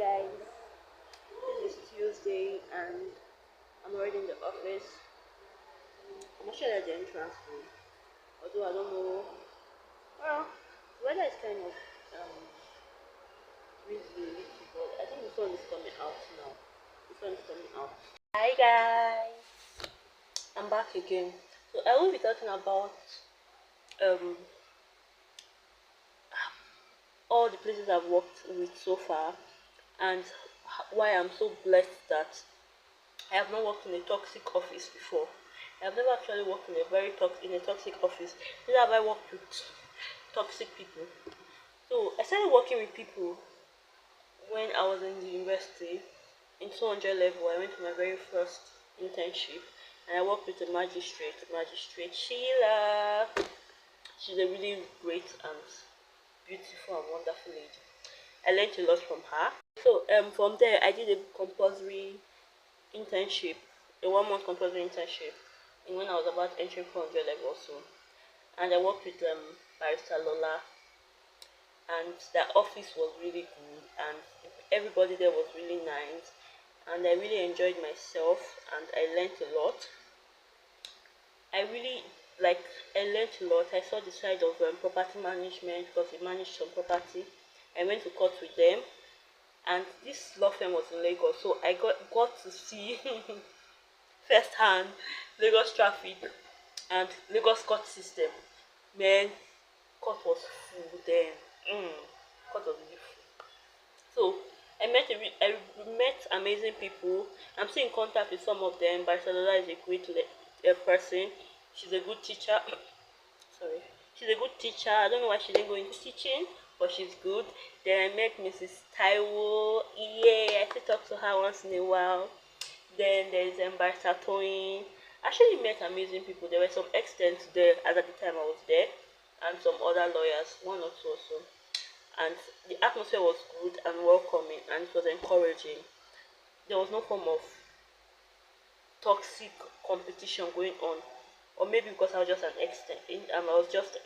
Guys, this is Tuesday and I'm already in the office. I'm actually at the entrance room, although I don't know. Well, the weather is kind of breezy, but I think the sun is coming out now. The sun is coming out. Hi guys, I'm back again. So I will be talking about um all the places I've worked with so far and why I'm so blessed that I have not worked in a toxic office before. I have never actually worked in a toxic office. Neither have I worked with toxic people. So I started working with people when I was in the university. In 200 level, I went for my very first internship, and I worked with a Magistrate Sheila. She's a really great and beautiful and wonderful lady. I learned a lot from her. So from there, I did a compulsory internship, a 1 month compulsory internship, and when I was about entering 400 level also. And I worked with Barrister Lola, and their office was really good, and everybody there was really nice, and I really enjoyed myself, and I learned a lot. I really like I learned a lot. I saw the side of property management because we managed some property. I went to court with them, and this law firm was in Lagos, so I got to see firsthand Lagos traffic and Lagos court system. Man, court was full then. Court was really full. So I met amazing people. I'm still in contact with some of them. Barcelona is a great person. She's a good teacher. Sorry, she's a good teacher. I don't know why she didn't go into teaching, but she's good. Then I met Mrs. Taiwo. Yeah, I still talk to her once in a while. Then there's Barrister Toyin. Actually met amazing people. There were some extents there as at the time I was there, and some other lawyers, one or two or so. And the atmosphere was good and welcoming, and it was encouraging. There was no form of toxic competition going on, or maybe because I was just an extent, I was just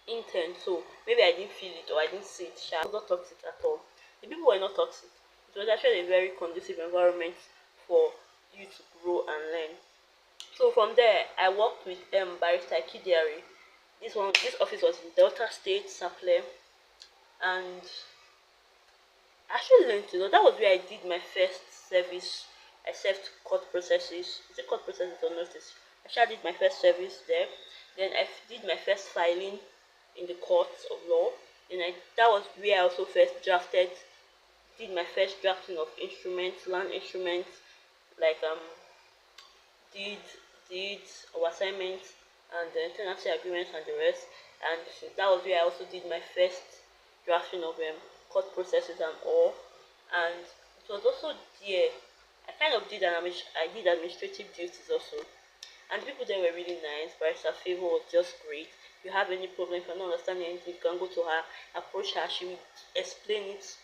intern, so maybe I didn't feel it or I didn't see it. It was not toxic at all. The people were not toxic. It was actually a very conducive environment for you to grow and learn. So from there, I worked with Barrister Kidiari. This office was in Delta State, Saple, and I actually learned to know that was where I did my first service. I served court processes. Is it court processes or notice? I actually did my first service there. Then I did my first filing in the courts of law. And that was where I also first did my first drafting of instruments, land instruments, like deeds, or assignments, and the tenancy agreements and the rest. And that was where I also did my first drafting of court processes and all. And it was also there I kind of I did administrative duties also. And people there were really nice. Barrister Favor was just great. If you have any problem, if you're not understanding anything, you can go to her, approach her. She will explain it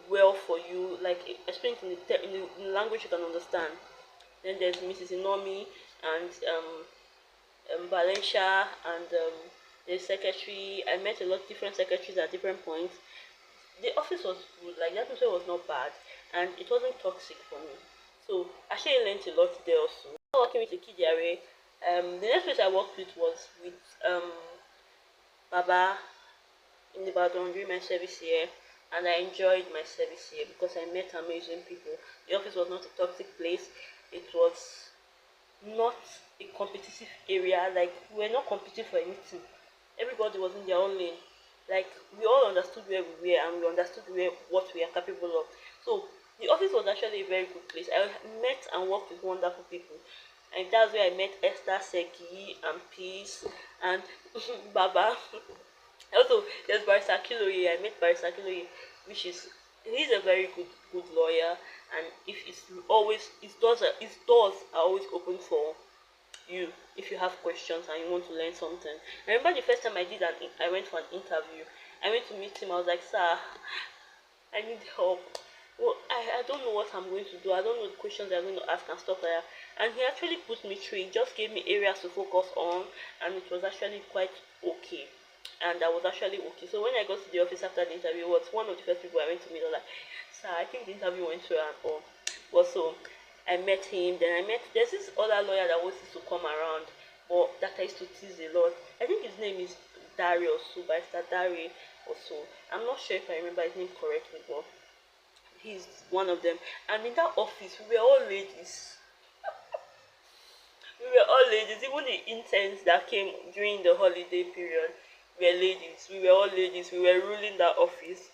well for you, like explain it in the language you can understand. Then there's Mrs. Inomi and Valencia and the secretary. I met a lot of different secretaries at different points. The office was good, like the atmosphere was not bad, and it wasn't toxic for me. So I actually learned a lot there also. Working with Ikidiare, the next place I worked with was with Baba in Ibadan during my service here, and I enjoyed my service here because I met amazing people. The office was not a toxic place. It was not a competitive area. Like we were not competing for anything. Everybody was in their own lane. Like we all understood where we were and we understood what we are capable of. So the office was actually a very good place. I met and worked with wonderful people. And that's where I met Esther Seki and Peace and Baba. Also, there's Barrister Kiloye. I met Barrister Kiloye, which is he's a very good lawyer, and if it's always his doors are always open for you if you have questions and you want to learn something. I remember the first time I went for an interview. I went to meet him. I was like, sir, I need help. Well, I don't know what I'm going to do. I don't know the questions they're going to ask and stuff like that. And he actually put me through. He just gave me areas to focus on, and it was actually quite okay. And I was actually okay. So when I got to the office after the interview, it was one of the first people I went to meet. I was like, officer. I think the interview went through and all. But so I met him. Then I met there's this other lawyer that was used to come around, but that I used to tease a lot. I think his name is Dario so Barrister Dari or so. I'm not sure if I remember his name correctly, but he's one of them. And in that office, we were all ladies. We were all ladies. Even the interns that came during the holiday period were ladies. We were all ladies. We were ruling that office.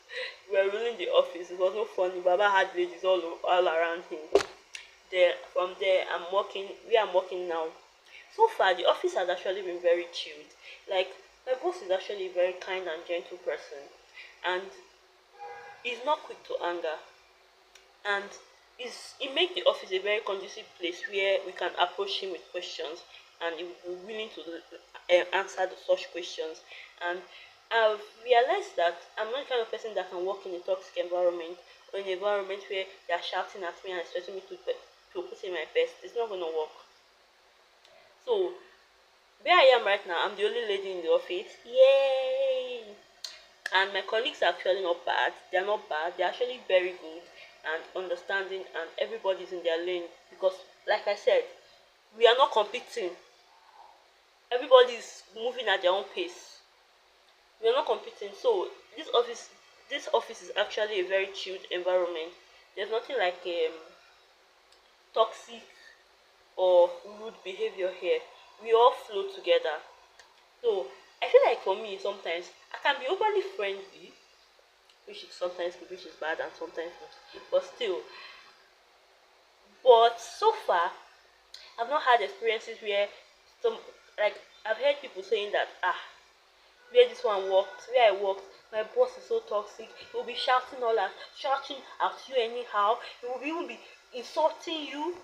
We were ruling the office. It was no funny. Baba had ladies all around him. There, from there, I'm working. We are working now. So far, the office has actually been very chilled. Like my boss is actually a very kind and gentle person, and he's not quick to anger, and it makes the office a very conducive place where we can approach him with questions and he will be willing to answer such questions. And I've realized that I'm not the kind of person that can work in a toxic environment or in an environment where they are shouting at me and expecting me to put in my best. It's not going to work. So where I am right now, I'm the only lady in the office. Yay! And my colleagues are actually not bad. They're not bad. They're actually very good and understanding, and everybody's in their lane because, like I said, we are not competing. Everybody's moving at their own pace. We are not competing. So this office is actually a very chilled environment. There's nothing like toxic or rude behavior here. We all flow together. So I feel like for me sometimes I can be overly friendly, which is bad and sometimes not. But still, but so far I've not had experiences where some like I've heard people saying that where this one worked, where I worked, my boss is so toxic. He will be shouting at you anyhow. He will even be insulting you,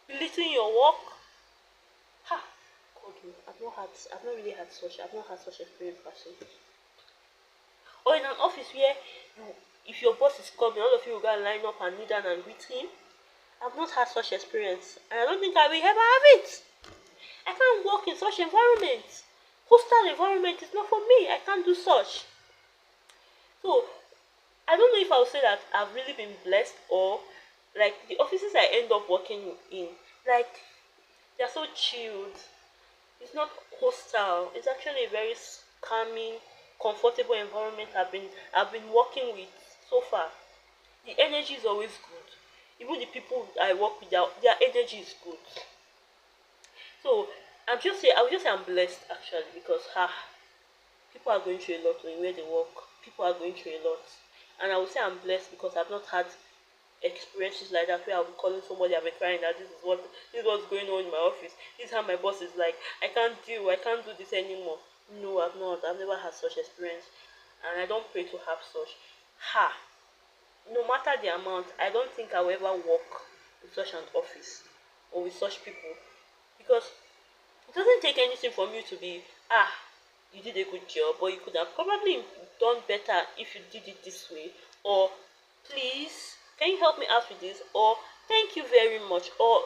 belittling your work. Ha! God, I've not really had such. I've not had such experience personally. Or in an office where you, if your boss is coming, all of you will go and line up and kneel down and greet him. I've not had such experience, and I don't think I will ever have it. I can't work in such environment. Hostile environment is not for me. I can't do such. So I don't know if I would say that I've really been blessed, or like the offices I end up working in, like they're so chilled. It's not hostile. It's actually a very calming, comfortable environment I've been working with so far. The energy is always good. Even the people I work with, their energy is good. So I would just say I'm blessed actually because people are going through a lot in where they work. People are going through a lot, and I would say I'm blessed because I've not had experiences like that where I'll be calling somebody I've been crying that this is what's going on in my office. This is how my boss is like. I can't do this anymore. No, I've not. I've never had such experience, and I don't pray to have such. Ha! No matter the amount, I don't think I will ever work in such an office or with such people because it doesn't take anything from you to be you did a good job, or you could have probably done better if you did it this way, or please can you help me out with this, or thank you very much, or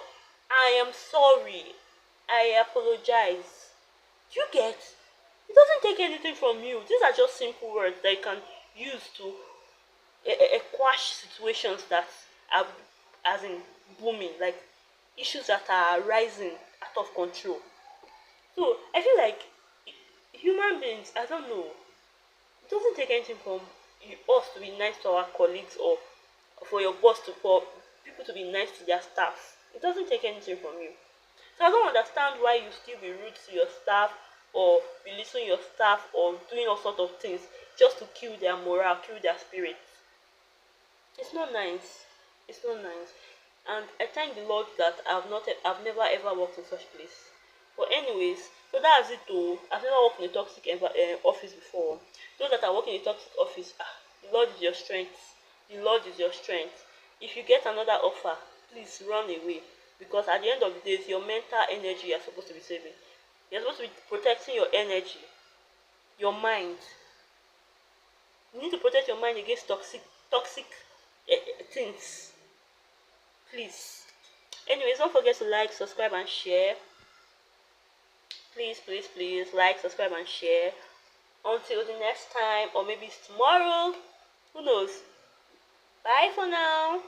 I am sorry, I apologize. Do you get? It doesn't take anything from you. These are just simple words that you can use to quash situations that are as in booming, like issues that are rising out of control. So I feel like human beings, I don't know, it doesn't take anything from us to be nice to our colleagues, or for your boss to for people to be nice to their staff. It doesn't take anything from you. So I don't understand why you still be rude to your staff, or belittling your staff, or doing all sorts of things just to kill their morale, kill their spirit. It's not nice. It's not nice. And I thank the Lord that I've never ever worked in such place. But anyways, so that's it though. I've never worked in a toxic office before. Those that are working in a toxic office, the Lord is your strength. The Lord is your strength. If you get another offer, please run away. Because at the end of the day, it's your mental energy you're supposed to be saving. You're supposed to be protecting your energy, your mind. You need to protect your mind against toxic things. Please. Anyways, don't forget to like, subscribe, and share. Please, please, please like, subscribe, and share. Until the next time, or maybe it's tomorrow. Who knows? Bye for now.